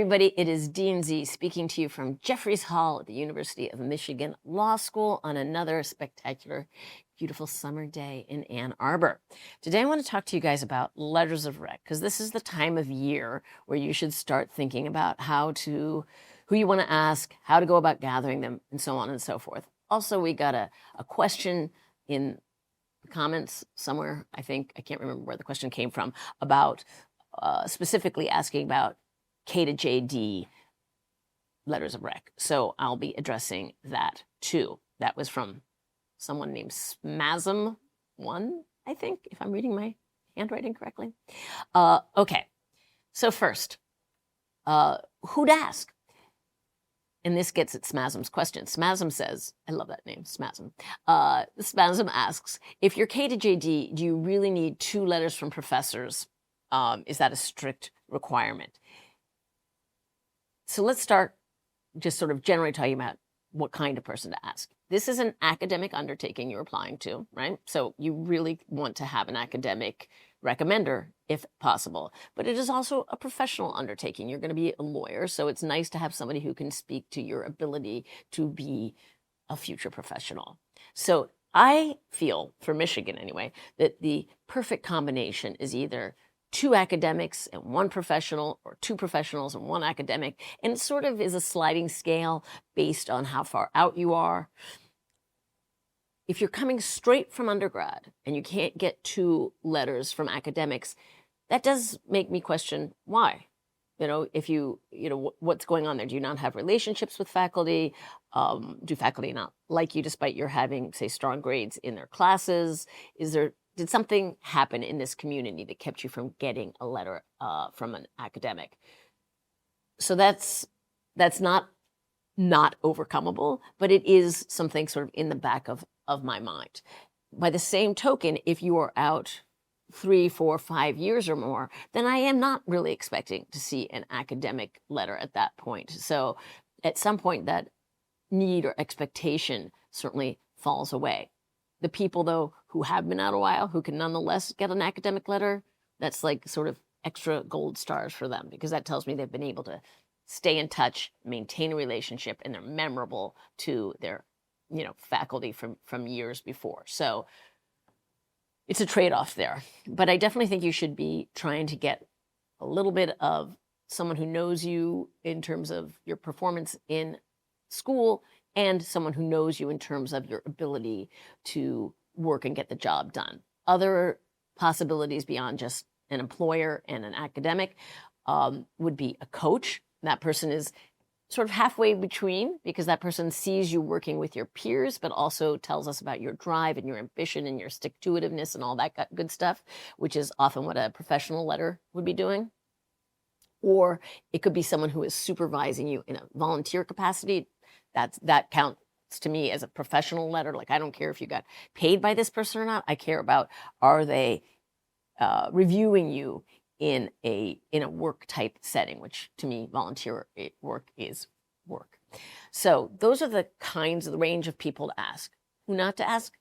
everybody. It is Dean Z speaking to you from Jeffries Hall at the University of Michigan Law School on another spectacular, beautiful summer day in Ann Arbor. Today, I want to talk to you guys about letters of rec, because this is the time of year where you should start thinking about who you want to ask, how to go about gathering them, and so on and so forth. Also, we got a question in the comments somewhere, I can't remember where the question came from, about specifically asking about K to JD letters of rec. So I'll be addressing that too. That was from someone named Spasm1, I think, if I'm reading my handwriting correctly. Okay, so first, who'd ask? And this gets at Spasm's question. Spasm says, I love that name, Spasm. Spasm asks, if you're K to JD, do you really need 2 letters from professors? Is that a strict requirement? So let's start just sort of generally talking about what kind of person to ask. This is an academic undertaking you're applying to, right? So you really want to have an academic recommender if possible, but it is also a professional undertaking. You're going to be a lawyer, so it's nice to have somebody who can speak to your ability to be a future professional. So I feel, for Michigan anyway, that the perfect combination is either 2 academics and 1 professional, or 2 professionals and 1 academic, and it sort of is a sliding scale based on how far out you are. If you're coming straight from undergrad and you can't get 2 letters from academics, that does make me question why. What's going on there? Do you not have relationships with faculty? Do faculty not like you despite your having, say, strong grades in their classes? Did something happen in this community that kept you from getting a letter from an academic? So that's not overcomable, but it is something sort of in the back of my mind. By the same token, if you are out 3, 4, 5 years or more, then I am not really expecting to see an academic letter at that point. So at some point, that need or expectation certainly falls away. The people, though, who have been out a while, who can nonetheless get an academic letter, that's like sort of extra gold stars for them, because that tells me they've been able to stay in touch, maintain a relationship, and they're memorable to their faculty from years before. So it's a trade-off there. But I definitely think you should be trying to get a little bit of someone who knows you in terms of your performance in school, and someone who knows you in terms of your ability to work and get the job done. Other possibilities beyond just an employer and an academic would be a coach. That person is sort of halfway between, because that person sees you working with your peers, but also tells us about your drive and your ambition and your stick-to-itiveness and all that good stuff, which is often what a professional letter would be doing. Or it could be someone who is supervising you in a volunteer capacity. That counts to me as a professional letter. Like, I don't care if you got paid by this person or not. I care about, are they reviewing you in a work type setting, which to me, volunteer work is work. So those are the range of people to ask. Who not to ask?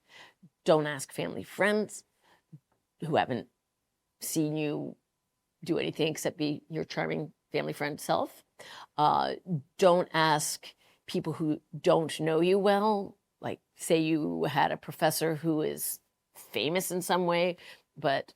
Don't ask family friends who haven't seen you do anything except be your charming family friend self. Don't ask people who don't know you well. Like, say you had a professor who is famous in some way, but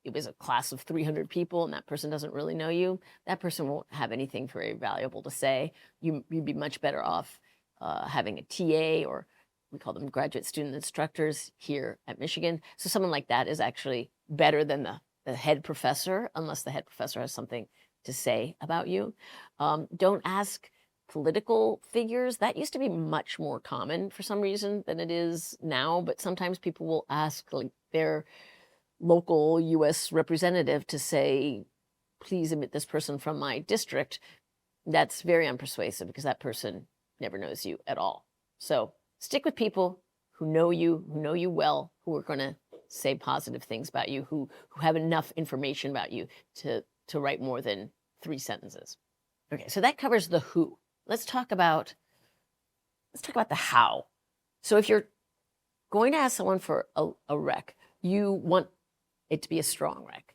it was a class of 300 people and that person doesn't really know you. That person won't have anything very valuable to say. You'd be much better off having a TA, or we call them graduate student instructors here at Michigan. So someone like that is actually better than the head professor, unless the head professor has something to say about you. Don't ask political figures. That used to be much more common for some reason than it is now, but sometimes people will ask like their local U.S. representative to say, please admit this person from my district. That's very unpersuasive, because that person never knows you at all. So stick with people who know you well, who are going to say positive things about you, who have enough information about you to write more than 3 sentences. Okay, so that covers the who. Let's talk about the how. So if you're going to ask someone for a rec, you want it to be a strong rec.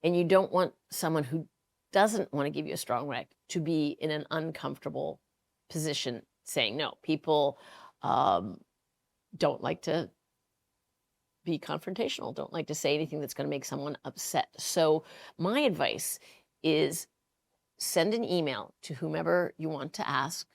And you don't want someone who doesn't want to give you a strong rec to be in an uncomfortable position saying no. People don't like to be confrontational, don't like to say anything that's going to make someone upset. So my advice is send an email to whomever you want to ask,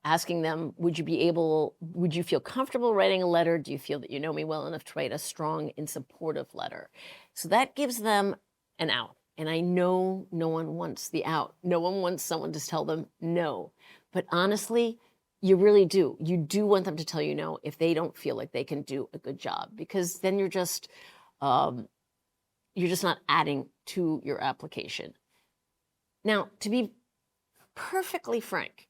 asking them, would you feel comfortable writing a letter? Do you feel that you know me well enough to write a strong and supportive letter? So that gives them an out. And I know no one wants the out. No one wants someone to tell them no. But honestly, you really do. You do want them to tell you no if they don't feel like they can do a good job, because then you're just not adding to your application. Now, to be perfectly frank,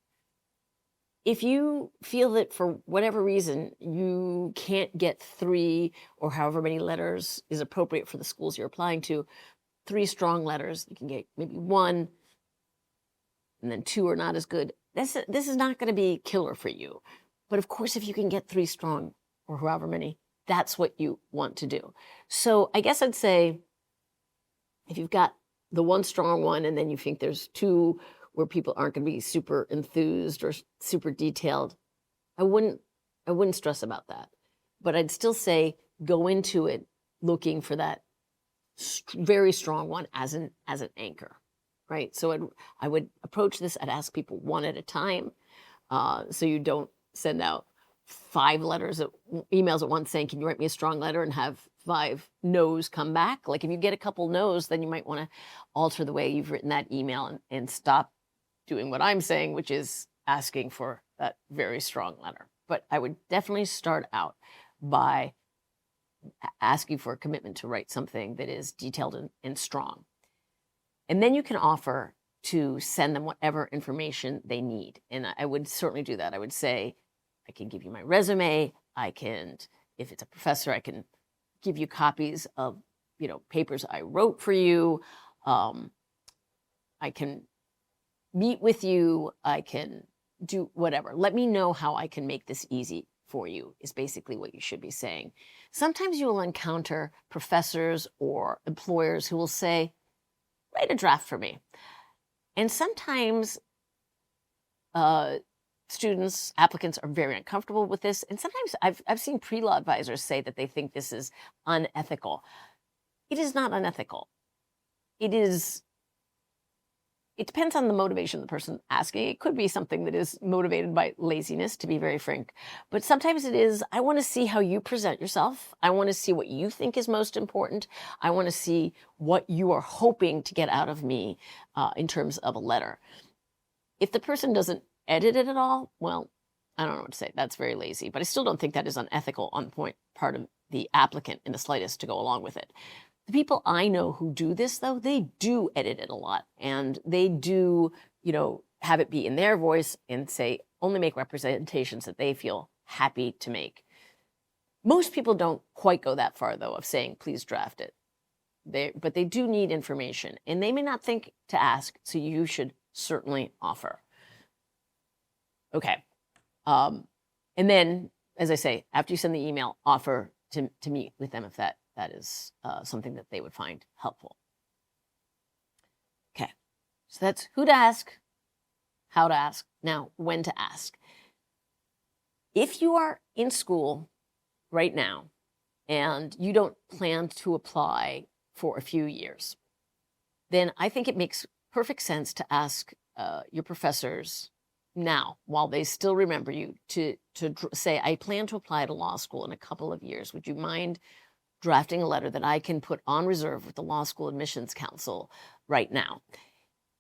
if you feel that for whatever reason you can't get 3 or however many letters is appropriate for the schools you're applying to, 3 strong letters, you can get maybe 1, and then 2 are not as good. This is not going to be killer for you. But of course, if you can get 3 strong or however many, that's what you want to do. So I guess I'd say if you've got the 1 strong one and then you think there's 2 where people aren't going to be super enthused or super detailed, I wouldn't stress about that. But I'd still say go into it looking for that very strong one as an anchor, right? So I would approach this. I'd ask people one at a time, so you don't send out 5 emails at once saying, "Can you write me a strong letter?" and have 5 no's come back. Like if you get a couple no's, then you might want to alter the way you've written that email and stop doing what I'm saying, which is asking for that very strong letter. But I would definitely start out by asking for a commitment to write something that is detailed and strong. And then you can offer to send them whatever information they need. And I would certainly do that. I would say, I can give you my resume. If it's a professor, I can give you copies of, papers I wrote for you. I can meet with you. I can do whatever. Let me know how I can make this easy for you, is basically what you should be saying. Sometimes you will encounter professors or employers who will say, write a draft for me. And sometimes applicants are very uncomfortable with this. And sometimes I've seen pre-law advisors say that they think this is unethical. It is not unethical. It depends on the motivation of the person asking. It could be something that is motivated by laziness, to be very frank. But sometimes it is, I want to see how you present yourself. I want to see what you think is most important. I want to see what you are hoping to get out of me in terms of a letter. If the person doesn't edit it at all, well, I don't know what to say. That's very lazy. But I still don't think that is unethical on the part of the applicant in the slightest to go along with it. The people I know who do this, though, they do edit it a lot. And they do, have it be in their voice and say, only make representations that they feel happy to make. Most people don't quite go that far, though, of saying, please draft it. But they do need information. And they may not think to ask, so you should certainly offer. Okay. And then, as I say, after you send the email, offer to meet with them if that is something that they would find helpful. Okay, so that's who to ask, how to ask, now when to ask. If you are in school right now and you don't plan to apply for a few years, then I think it makes perfect sense to ask your professors now, while they still remember you, to say, I plan to apply to law school in a couple of years. Would you mind drafting a letter that I can put on reserve with the Law School Admissions Council right now?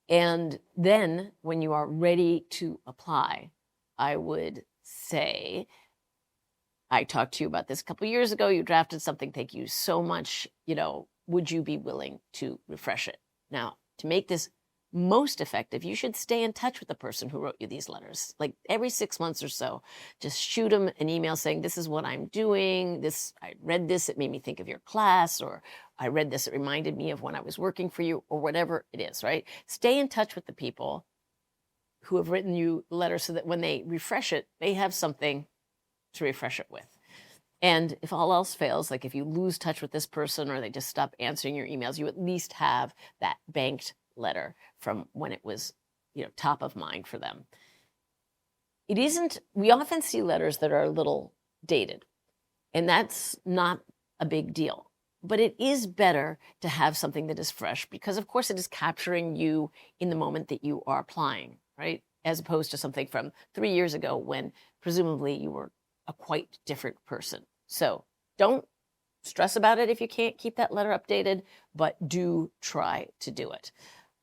And then when you are ready to apply, I would say, I talked to you about this a couple of years ago. You drafted something. Thank you so much. Would you be willing to refresh it? Now, to make this most effective, you should stay in touch with the person who wrote you these letters. Like every 6 months or so, just shoot them an email saying, this is what I'm doing. I read this, it made me think of your class, or I read this, it reminded me of when I was working for you, or whatever it is, right? Stay in touch with the people who have written you letters so that when they refresh it, they have something to refresh it with. And if all else fails, like if you lose touch with this person or they just stop answering your emails, you at least have that banked letter from when it was, top of mind for them. It isn't, we often see letters that are a little dated, and that's not a big deal. But it is better to have something that is fresh because, of course, it is capturing you in the moment that you are applying, right? As opposed to something from 3 years ago when presumably you were a quite different person. So don't stress about it if you can't keep that letter updated, but do try to do it.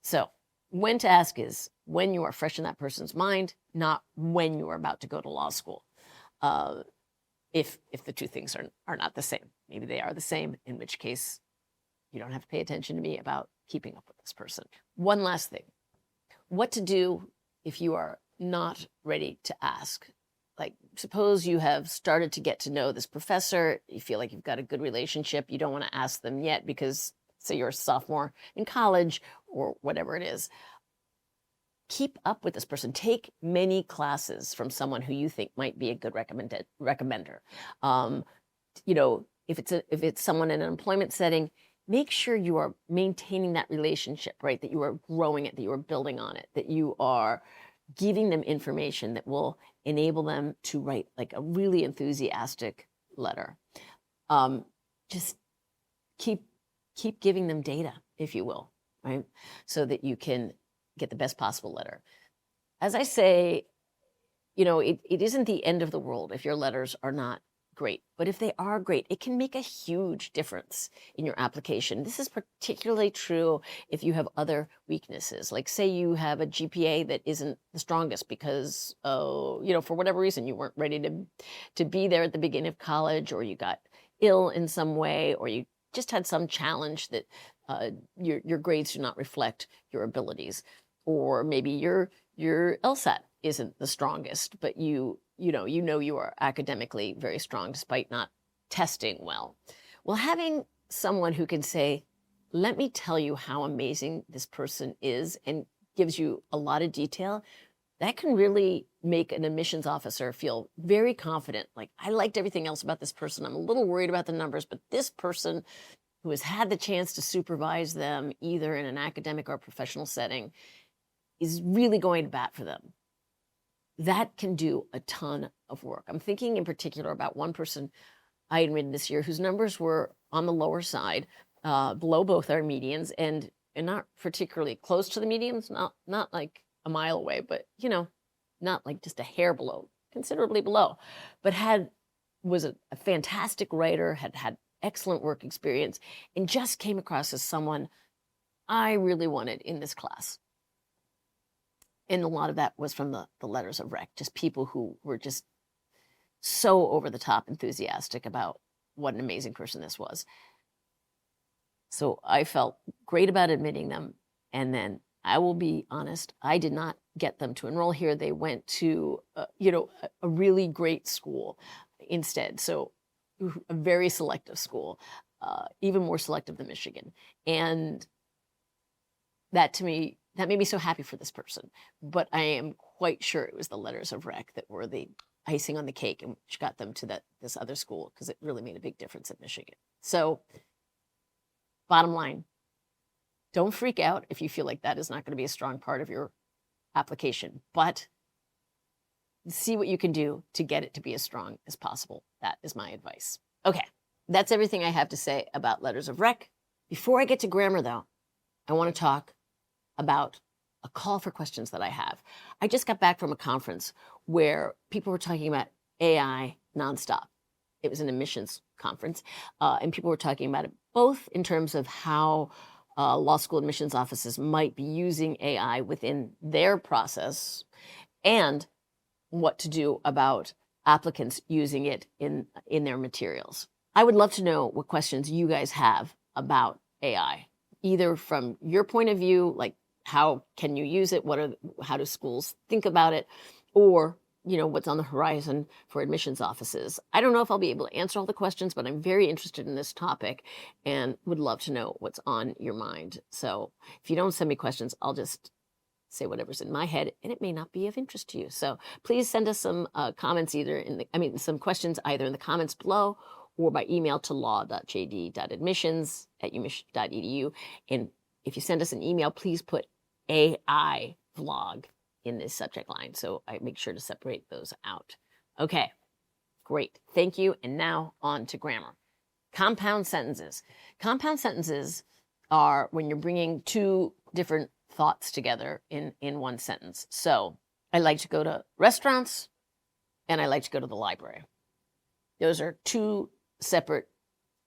So when to ask is when you are fresh in that person's mind, not when you are about to go to law school. If the two things are not the same. Maybe they are the same, in which case you don't have to pay attention to me about keeping up with this person. One last thing. What to do if you are not ready to ask. Like, suppose you have started to get to know this professor, you feel like you've got a good relationship, you don't want to ask them yet because, say, you're a sophomore in college or whatever it is. Keep up with this person. Take many classes from someone who you think might be a good recommender. If it's someone in an employment setting, make sure you are maintaining that relationship, right? That you are growing it, that you are building on it, that you are giving them information that will enable them to write like a really enthusiastic letter. Just keep giving them data, if you will, right? So that you can get the best possible letter. As I say, it isn't the end of the world if your letters are not great, but if they are great, it can make a huge difference in your application. This is particularly true if you have other weaknesses. Like, say you have a GPA that isn't the strongest because, for whatever reason, you weren't ready to be there at the beginning of college, or you got ill in some way, or you just had some challenge that your grades do not reflect your abilities. Or maybe your LSAT isn't the strongest, but you are academically very strong despite not testing well. Well, having someone who can say, let me tell you how amazing this person is, and gives you a lot of detail, that can really make an admissions officer feel very confident. Like, I liked everything else about this person. I'm a little worried about the numbers, but this person who has had the chance to supervise them either in an academic or professional setting is really going to bat for them. That can do a ton of work. I'm thinking in particular about one person I had written this year whose numbers were on the lower side, below both our medians, and not particularly close to the medians, not like a mile away, but not like just a hair below, considerably below, but was a fantastic writer, had excellent work experience, and just came across as someone I really wanted in this class. And a lot of that was from the letters of rec, just people who were just so over the top enthusiastic about what an amazing person this was. So I felt great about admitting them. And then I will be honest, I did not get them to enroll here. They went to, a really great school instead. So a very selective school, even more selective than Michigan. And that to me, that made me so happy for this person. But I am quite sure it was the letters of rec that were the icing on the cake and which got them to this other school, because it really made a big difference at Michigan. So bottom line, don't freak out if you feel like that is not going to be a strong part of your application, but see what you can do to get it to be as strong as possible. That is my advice. Okay, that's everything I have to say about letters of rec. Before I get to grammar, though, I want to talk about a call for questions that I have. I just got back from a conference where people were talking about AI nonstop. It was an admissions conference, and people were talking about it both in terms of how law school admissions offices might be using AI within their process, and what to do about applicants using it in their materials. I would love to know what questions you guys have about AI, either from your point of view, like how can you use it? How do schools think about it? Or, what's on the horizon for admissions offices. I don't know if I'll be able to answer all the questions, but I'm very interested in this topic and would love to know what's on your mind. So if you don't send me questions, I'll just say whatever's in my head, and it may not be of interest to you. So please send us some comments some questions either in the comments below or by email to law.jd.admissions@umich.edu. And if you send us an email, please put AI vlog in this subject line. So I make sure to separate those out. Okay, great. Thank you. And now on to grammar. Compound sentences. Compound sentences are when you're bringing two different thoughts together in one sentence. So I like to go to restaurants and I like to go to the library. Those are two separate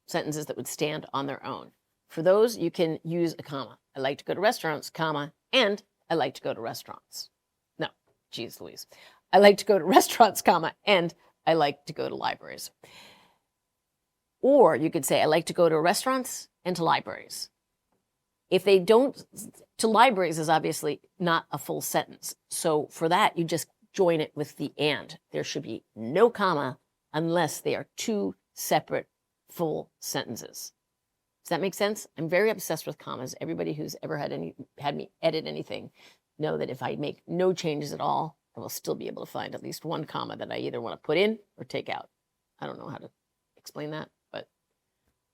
sentences that would stand on their own. For those, you can use a comma. I like to go to restaurants, comma, and I like to go to restaurants. No, geez Louise. I like to go to restaurants, comma, and I like to go to libraries. Or you could say, I like to go to restaurants and to libraries. If they don't, to libraries is obviously not a full sentence. So for that, you just join it with the and. There should be no comma unless they are two separate full sentences. Does that make sense? I'm very obsessed with commas. Everybody who's ever had me edit anything know that if I make no changes at all, I will still be able to find at least one comma that I either want to put in or take out. I don't know how to explain that, but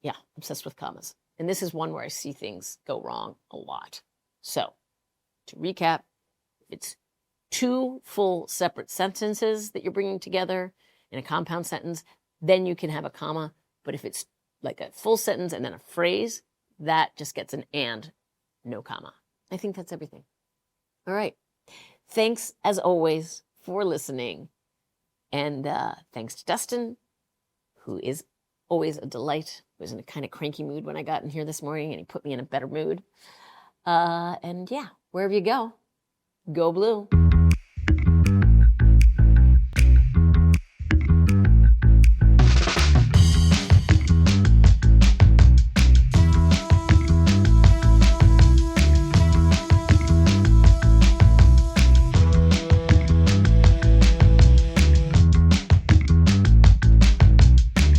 yeah, obsessed with commas. And this is one where I see things go wrong a lot. So to recap, it's two full separate sentences that you're bringing together in a compound sentence, then you can have a comma. But if it's like a full sentence and then a phrase, that just gets an and, no comma. I think that's everything. All right. Thanks, as always, for listening. And thanks to Dustin, who is always a delight. I was in a kind of cranky mood when I got in here this morning, and he put me in a better mood. And yeah, wherever you go, go blue.